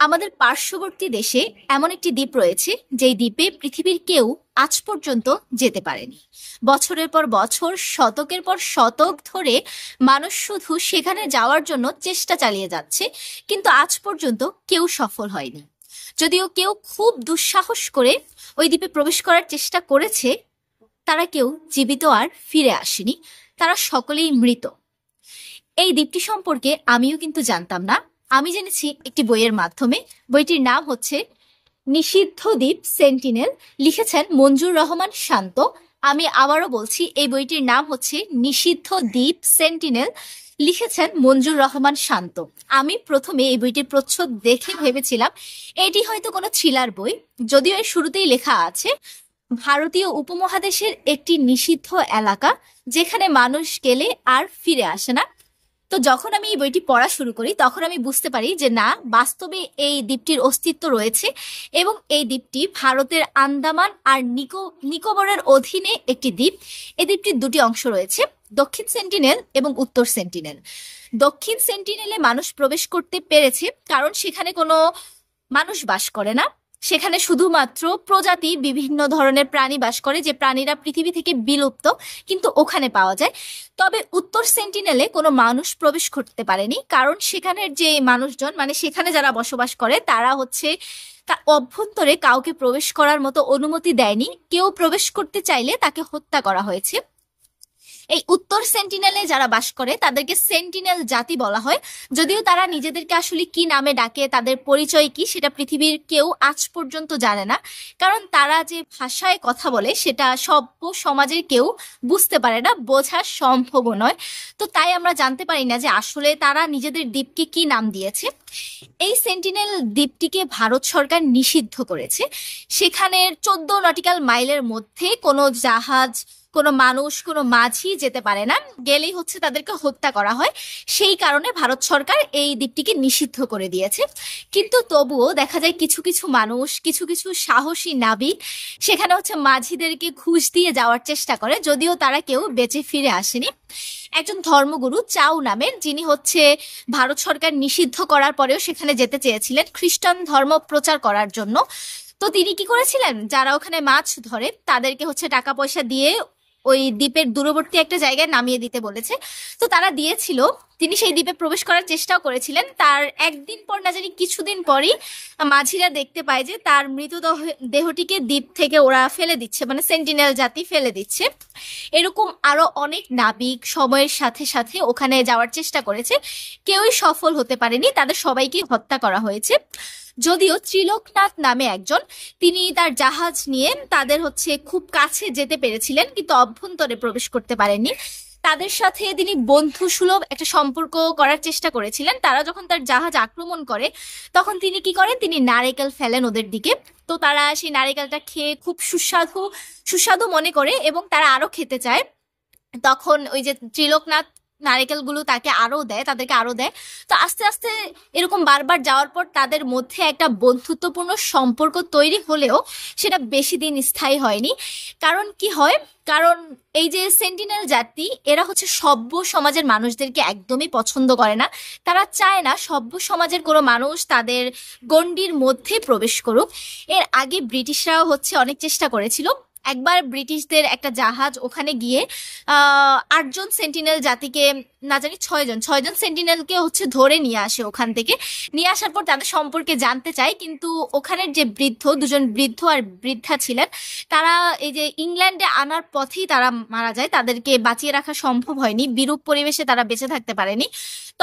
আমাদের পার্শ্ববর্তী দেশে এমন একটি দ্বীপ রয়েছে যেই দ্বীপে পৃথিবীর কেউ আজ পর্যন্ত যেতে পারেনি। বছরের পর বছর, শতকের পর শতক ধরে মানুষ শুধু সেখানে যাওয়ার জন্য চেষ্টা চালিয়ে যাচ্ছে, কিন্তু আজ পর্যন্ত কেউ সফল হয়নি। যদিও কেউ খুব দুঃসাহস করে ওই দ্বীপে প্রবেশ করার চেষ্টা করেছে, তারা কেউ জীবিত আর ফিরে আসেনি, তারা সকলেই মৃত। এই দ্বীপটি সম্পর্কে আমিও কিন্তু জানতাম না। আমি জেনেছি একটি বইয়ের মাধ্যমে। বইটির নাম হচ্ছে নিষিদ্ধ দ্বীপ সেন্টিনেল, লিখেছেন মঞ্জুর রহমান শান্ত। আমি আবারও বলছি, এই বইটির নাম হচ্ছে নিষিদ্ধ দ্বীপ সেন্টিনেল, লিখেছেন মঞ্জুর রহমান শান্ত। আমি প্রথমে এই বইটির প্রচ্ছদ দেখে ভেবেছিলাম এটি হয়তো কোনো থ্রিলার বই, যদিও এর শুরুতেই লেখা আছে ভারতীয় উপমহাদেশের একটি নিষিদ্ধ এলাকা যেখানে মানুষ গেলে আর ফিরে আসে না। তো যখন আমি এই বইটি পড়া শুরু করি তখন আমি বুঝতে পারি যে না, বাস্তবে এই দ্বীপটির অস্তিত্ব রয়েছে এবং এই দ্বীপটি ভারতের আন্দামান আর নিকোবরের অধীনে একটি দ্বীপ। এই দ্বীপটির দুটি অংশ রয়েছে, দক্ষিণ সেন্টিনেল এবং উত্তর সেন্টিনেল। দক্ষিণ সেন্টিনেলে মানুষ প্রবেশ করতে পেরেছে কারণ সেখানে কোনো মানুষ বাস করে না, সেখানে শুধুমাত্র প্রজাতি বিভিন্ন ধরনের প্রাণী বাস করে, যে প্রাণীরা পৃথিবী থেকে বিলুপ্ত কিন্তু ওখানে পাওয়া যায়। তবে উত্তর সেন্টিনেলে কোনো মানুষ প্রবেশ করতে পারেনি কারণ সেখানের যে মানুষজন, মানে সেখানে যারা বসবাস করে তারা হচ্ছে তার অভ্যন্তরে কাউকে প্রবেশ করার মতো অনুমতি দেয়নি। কেউ প্রবেশ করতে চাইলে তাকে হত্যা করা হয়েছে। এই উত্তর সেন্টিনেলে যারা বাস করে তাদেরকে সেন্টিনেল জাতি বলা হয়, যদিও তারা নিজেদেরকে আসলে কি নামে ডাকে, তাদের পরিচয় কি, সেটা পৃথিবীর কেউ আজ পর্যন্ত জানে না। কারণ তারা যে ভাষায় কথা বলে সেটা সভ্য সমাজের কেউ বুঝতে পারে না, বোঝা সম্ভব নয়। তো তাই আমরা জানতে পারি না যে আসলে তারা নিজেদের দ্বীপকে কি নাম দিয়েছে। এই সেন্টিনেল দ্বীপটিকে ভারত সরকার নিষিদ্ধ করেছে। সেখানের 14 নটিক্যাল মাইলের মধ্যে কোনো জাহাজ, কোনো মানুষ, কোনো মাঝি যেতে পারে না, গেলেই হচ্ছে তাদেরকে হত্যা করা হয়। সেই কারণে ভারত সরকার এই দ্বীপটিকে নিষিদ্ধ করে দিয়েছে। কিন্তু তবুও দেখা যায় কিছু কিছু মানুষ, কিছু কিছু সাহসী নাবিক সেখানে হচ্ছে মাঝিদেরকে ঘুষ দিয়ে যাওয়ার চেষ্টা করে, যদিও তারা কেউ বেঁচে ফিরে আসেনি। একজন ধর্মগুরু চাউ নামের, যিনি হচ্ছে ভারত সরকার নিষিদ্ধ করার পরেও সেখানে যেতে চেয়েছিলেন খ্রিস্টান ধর্ম প্রচার করার জন্য। তো তিনি কি করেছিলেন, যারা ওখানে মাছ ধরে তাদেরকে হচ্ছে টাকা পয়সা দিয়ে ওই দ্বীপের দূরবর্তী একটা জায়গায় নামিয়ে দিতে বলেছে। তো তারা দিয়েছিল, তিনি সেই দ্বীপে প্রবেশ করার চেষ্টাও করেছিলেন। তার একদিন পর, না জানি কিছুদিন পরই, মাঝিরা দেখতে পায় যে তার মৃতদেহ দেহটিকে দ্বীপ থেকে ওরা ফেলে দিচ্ছে, মানে সেন্টিনেল জাতি ফেলে দিচ্ছে। এরকম আরো অনেক নাবিক সময়ের সাথে সাথে ওখানে যাওয়ার চেষ্টা করেছে, কেউই সফল হতে পারেনি, তাদের সবাইকে হত্যা করা হয়েছে। যদিও ত্রিলোকনাথ নামে একজন, তিনি তার জাহাজ নিয়ে তাদের হচ্ছে খুব কাছে যেতে পেরেছিলেন কিন্তু অভ্যন্তরে প্রবেশ করতে পারেননি। তাদের সাথে তিনি বন্ধুসুলভ একটা সম্পর্ক করার চেষ্টা করেছিলেন। তারা যখন তার জাহাজ আক্রমণ করে তখন তিনি কি করেন, তিনি নারিকেল ফেলেন ওদের দিকে। তো তারা সেই নারিকেলটা খেয়ে খুব সুস্বাদু সুস্বাদু মনে করে এবং তারা আরো খেতে চায়। তখন ওই যে ত্রিলোকনাথ নারকেলগুলো তাকে আরো দেয়, তাদেরকে আরো দেয়। তো আস্তে আস্তে এরকম বারবার যাওয়ার পর তাদের মধ্যে একটা বন্ধুত্বপূর্ণ সম্পর্ক তৈরি হলেও সেটা বেশি দিন স্থায়ী হয়নি। কারণ কি হয়, কারণ এই যে সেন্টিনেল জাতি, এরা হচ্ছে সভ্য সমাজের মানুষদেরকে একদমই পছন্দ করে না। তারা চায় না সভ্য সমাজের কোনো মানুষ তাদের গণ্ডির মধ্যে প্রবেশ করুক। এর আগে ব্রিটিশরাও হচ্ছে অনেক চেষ্টা করেছিল। একবার ব্রিটিশদের একটা জাহাজ ওখানে গিয়ে 8জন সেন্টিনেল জাতিকে, না জানি 6জন সেন্টিনেলকে হচ্ছে ধরে নিয়ে আসে। ওখান থেকে নিয়ে আসার পর তাদের সম্পর্কে জানতে চায়, কিন্তু ওখানের যে দুজন বৃদ্ধ আর বৃদ্ধা ছিলেন, তারা এই যে ইংল্যান্ডে আনার পথেই তারা মারা যায়, তাদেরকে বাঁচিয়ে রাখা সম্ভব হয়নি, বিরূপ পরিবেশে তারা বেঁচে থাকতে পারেনি।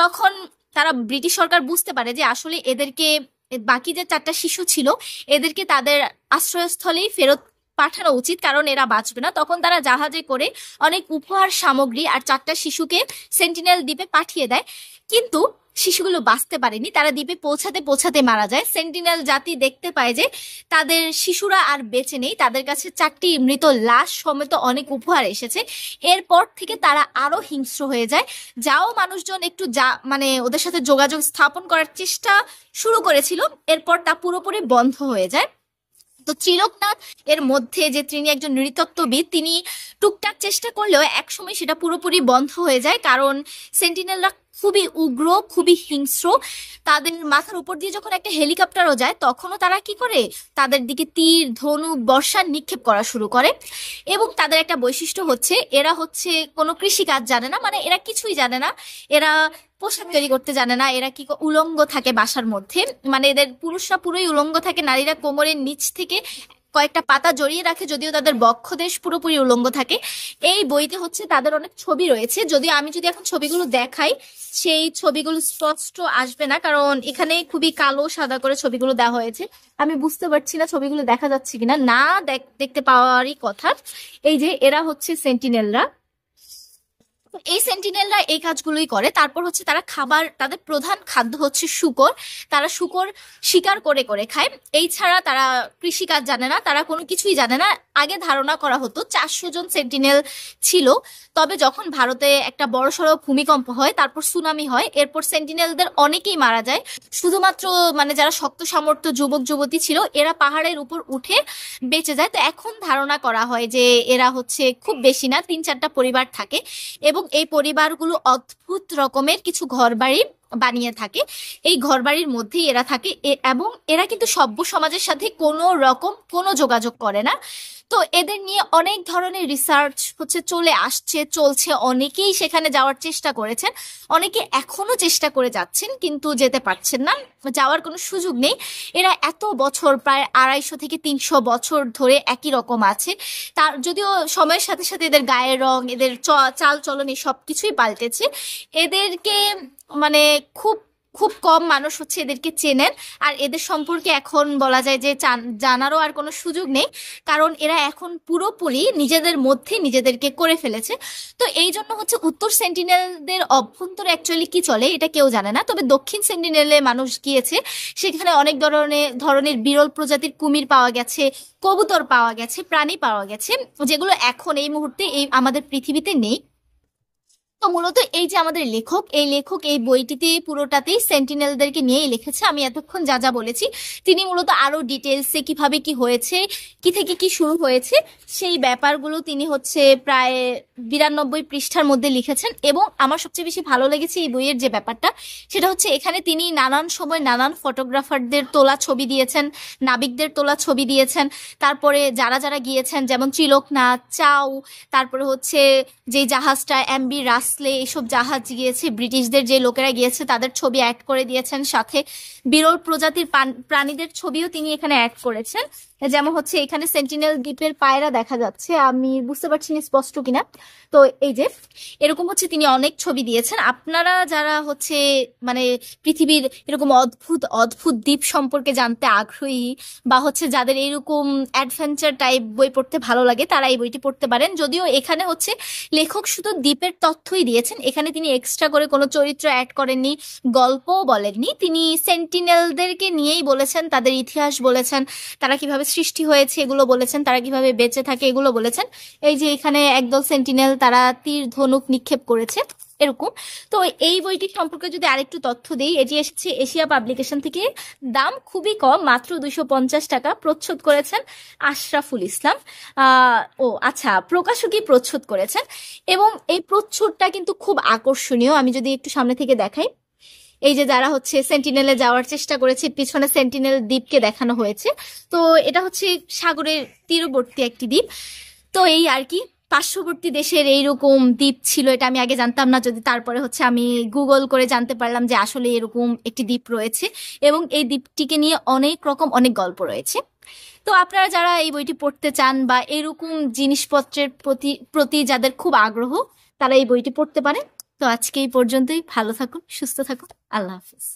তখন তারা ব্রিটিশ সরকার বুঝতে পারে যে আসলে এদেরকে, বাকি যে 4টা শিশু ছিল, এদেরকে তাদের আশ্রয়স্থলেই ফেরত পাঠানো উচিত, কারণ এরা বাঁচবে না। তখন তারা জাহাজে করে অনেক উপহার সামগ্রী আর 4টা শিশুকে সেন্টিনেল দ্বীপে পাঠিয়ে দেয়, কিন্তু শিশুগুলো বাঁচতে পারেনি। তারা দ্বীপে পৌঁছাতে পৌঁছাতে মারা যায়। সেন্টিনেল জাতি দেখতে পায় যে তাদের শিশুরা আর বেঁচে নেই, তাদের কাছে 4টি মৃত লাশ সমেত অনেক উপহার এসেছে। এরপর থেকে তারা আরো হিংস্র হয়ে যায়। যাও মানুষজন একটু মানে ওদের সাথে যোগাযোগ স্থাপন করার চেষ্টা শুরু করেছিল, এরপর তা পুরোপুরি বন্ধ হয়ে যায়। তো ত্রিলোকনাথ এর মধ্যে যে তিনি একজন নৃতত্ত্ববিদ, তিনি টুকটাক চেষ্টা করলেও একসময় সেটা পুরোপুরি বন্ধ হয়ে যায়, কারণ সেন্টিনেলরা খুবই উগ্র, খুবই হিংস্র। তাদের মাথার উপর দিয়ে যখন একটা হেলিকপ্টারও যায় তখনও তারা কি করে, তাদের দিকে তীর ধনুক বর্ষা নিক্ষেপ করা শুরু করে। এবং তাদের একটা বৈশিষ্ট্য হচ্ছে এরা হচ্ছে কোনো কৃষিকাজ জানে না, মানে এরা কিছুই জানে না। এরা পোশাক তৈরি করতে জানে না। এরা কি উলঙ্গ থাকে বাসার মধ্যে, মানে এদের পুরুষরা পুরোই উলঙ্গ থাকে, নারীরা কোমরের নিচ থেকে কয়েকটা পাতা জড়িয়ে রাখে, যদিও তাদের বক্ষদেশ পুরোপুরি উলঙ্গ থাকে। এই বইতে হচ্ছে তাদের অনেক ছবি রয়েছে, যদিও আমি যদি এখন ছবিগুলো দেখাই সেই ছবিগুলো স্পষ্ট আসবে না, কারণ এখানে খুবই কালো সাদা করে ছবিগুলো দেওয়া হয়েছে। আমি বুঝতে পারছি না ছবিগুলো দেখা যাচ্ছে কিনা, না দেখতে পাওয়ারই কথা। এই যে এরা হচ্ছে সেন্টিনেলরা। তো এই সেন্টিনেলরা এই কাজগুলোই করে। তারপর হচ্ছে তারা খাবার, তাদের প্রধান খাদ্য হচ্ছে শূকর। তারা শূকর শিকার করে করে খায়। এই ছাড়া তারা কৃষিকাজ জানে না, তারা কোনো কিছুই জানে না। আগে ধারণা করা হতো 400 জন সেন্টিনেল ছিল, তবে যখন ভারতে একটা বড়সড় ভূমিকম্প হয়, তারপর সুনামি হয়, এরপর সেন্টিনেলদের অনেকেই মারা যায়। শুধুমাত্র মানে যারা শক্ত সামর্থ্য যুবক যুবতী ছিল এরা পাহাড়ের উপর উঠে বেঁচে যায়। তো এখন ধারণা করা হয় যে এরা হচ্ছে খুব বেশি না, 3-4টা পরিবার থাকে এবং এই পরিবারগুলো অদ্ভুত রকমের কিছু ঘরবাড়ি বানিয়ে থাকে। এই ঘরবাড়ির মধ্যেই এরা থাকে এবং এরা কিন্তু সভ্য সমাজের সাথে কোনো রকম কোনো যোগাযোগ করে না। তো এদের নিয়ে অনেক ধরনের রিসার্চ হচ্ছে চলে আসছে, চলছে। অনেকেই সেখানে যাওয়ার চেষ্টা করেছেন, অনেকে এখনো চেষ্টা করে যাচ্ছেন কিন্তু যেতে পারছেন না, যাওয়ার কোনো সুযোগ নেই। এরা এত বছর, প্রায় 250 থেকে 300 বছর ধরে একই রকম আছে। তার যদিও সময়ের সাথে সাথে এদের গায়ের রং, এদের চাল চলন সবকিছুই পাল্টেছে। এদেরকে মানে খুব খুব কম মানুষ হচ্ছে এদেরকে চেনেন। আর এদের সম্পর্কে এখন বলা যায় যে জানারও আর কোনো সুযোগ নেই, কারণ এরা এখন পুরোপুরি নিজেদের মধ্যে নিজেদেরকে করে ফেলেছে। তো এই জন্য হচ্ছে উত্তর সেন্টিনেলদের অভ্যন্তরে অ্যাকচুয়ালি কি চলে এটা কেউ জানে না। তবে দক্ষিণ সেন্টিনেলে মানুষ গিয়েছে, সেখানে অনেক ধরনের বিরল প্রজাতির কুমির পাওয়া গেছে, কবুতর পাওয়া গেছে, প্রাণী পাওয়া গেছে, যেগুলো এখন এই মুহূর্তে এই আমাদের পৃথিবীতে নেই। তো মূলত এই যে আমাদের লেখক, এই লেখক এই বইটিতে পুরোটাতেই সেন্টিনেলদেরকে নিয়েই লিখেছে। আমি এতক্ষণ যা যা বলেছি তিনি মূলত আরো ডিটেলসে কিভাবে কি হয়েছে, কি থেকে কি শুরু হয়েছে, সেই ব্যাপারগুলো তিনি হচ্ছে প্রায় 92 পৃষ্ঠার মধ্যে লিখেছেন। এবং আমার সবচেয়ে বেশি ভালো লেগেছে এই বইয়ের যে ব্যাপারটা, সেটা হচ্ছে এখানে তিনি নানান সময় নানান ফটোগ্রাফারদের তোলা ছবি দিয়েছেন, নাবিকদের তোলা ছবি দিয়েছেন। তারপরে যারা যারা গিয়েছেন, যেমন ত্রিলোকনাথ, চাও, তারপরে হচ্ছে যে জাহাজটা এমবি রাসলে, এসব জাহাজ গিয়েছে, ব্রিটিশদের যে লোকেরা গিয়েছে তাদের ছবি অ্যাড করে দিয়েছেন, সাথে বিরল প্রজাতির প্রাণীদের ছবিও তিনি এখানে অ্যাড করেছেন। যেমন হচ্ছে এখানে সেন্টিনেল দ্বীপের পায়রা দেখা যাচ্ছে, আমি বুঝতে পারছি না স্পষ্ট কিনা। তো এই যে এরকম হচ্ছে তিনি অনেক ছবি দিয়েছেন। আপনারা যারা হচ্ছে মানে পৃথিবীর এরকম অদ্ভুত অদ্ভুত দ্বীপ সম্পর্কে জানতে আগ্রহী, বা হচ্ছে যাদের এরকম অ্যাডভেঞ্চার টাইপ বই পড়তে ভালো লাগে, তারা এই বইটি পড়তে পারেন। যদিও এখানে হচ্ছে লেখক শুধু দ্বীপের তথ্যই দিয়েছেন, এখানে তিনি এক্সট্রা করে কোনো চরিত্র অ্যাড করেননি, গল্পও বলেননি। তিনি সেন্টিনেলদেরকে নিয়েই বলেছেন, তাদের ইতিহাস বলেছেন, তারা কিভাবে সৃষ্টি হয়েছে এগুলো বলেছেন, তারা কিভাবে বেঁচে থাকে এগুলো বলেছেন। এই যে এখানে একদল সেন্টিনেল তারা তীর ধনুক নিক্ষেপ করেছে এরকম। তো এই বইটি সম্পর্কে যদি আরেকটু তথ্য দিই, এটি এসেছে এশিয়া পাবলিকেশন থেকে, দাম খুবই কম, মাত্র 250 টাকা। প্রচ্ছদ করেছেন আশরাফুল ইসলাম। ও আচ্ছা, প্রকাশকই প্রচ্ছদ করেছেন। এবং এই প্রচ্ছদটা কিন্তু খুব আকর্ষণীয়। আমি যদি একটু সামনে থেকে দেখাই, এই যে যারা হচ্ছে সেন্টিনেলে যাওয়ার চেষ্টা করেছে, পিছনে সেন্টিনেল দ্বীপকে দেখানো হয়েছে। তো এটা হচ্ছে সাগরের তীরবর্তী একটি দ্বীপ। তো এই আর কি, পার্শ্ববর্তী দেশের এইরকম দ্বীপ ছিল, এটা আমি আগে জানতাম না। যদি তারপরে হচ্ছে আমি গুগল করে জানতে পারলাম যে আসলে এরকম একটি দ্বীপ রয়েছে এবং এই দ্বীপটিকে নিয়ে অনেক রকম অনেক গল্প রয়েছে। তো আপনারা যারা এই বইটি পড়তে চান বা এরকম জিনিসপত্রের প্রতি যাদের খুব আগ্রহ, তারা এই বইটি পড়তে পারেন। তো আজকে এই পর্যন্তই। ভালো থাকুন, সুস্থ থাকুন, আল্লাহ হাফিজ।